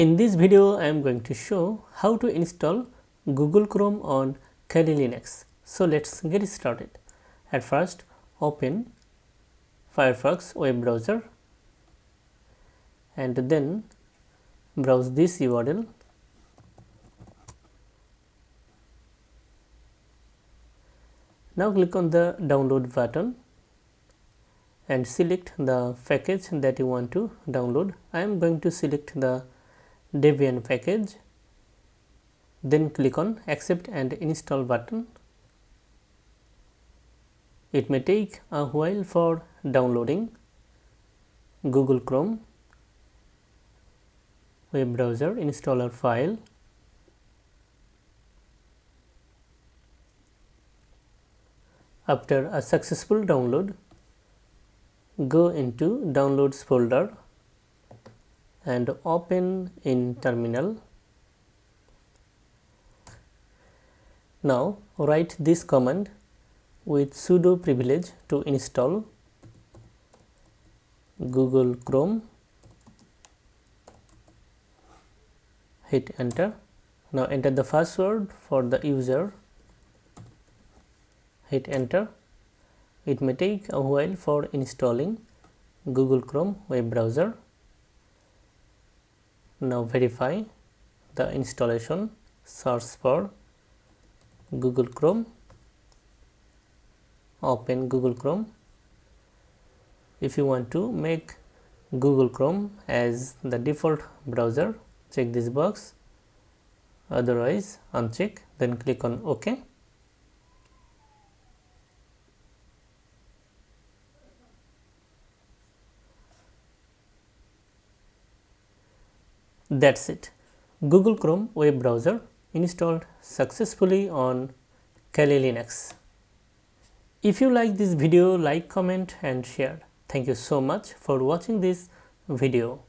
In this video, I am going to show how to install Google Chrome on Kali Linux. So let's get started. At first, open Firefox web browser and then browse this URL. Now click on the download button and select the package that you want to download. I am going to select the Debian package, then click on accept and install button. It may take a while for downloading Google Chrome web browser installer file. After a successful download, go into downloads folder and open in terminal. Now write this command with sudo privilege to install Google Chrome. Hit enter. Now enter the password for the user. Hit enter. It may take a while for installing Google Chrome web browser. Now verify the installation. Search for Google Chrome. Open Google Chrome. If you want to make Google Chrome as the default browser, check this box. Otherwise uncheck, then click on OK. That's it. Google Chrome web browser installed successfully on Kali Linux. If you like this video, like, comment and share. Thank you so much for watching this video.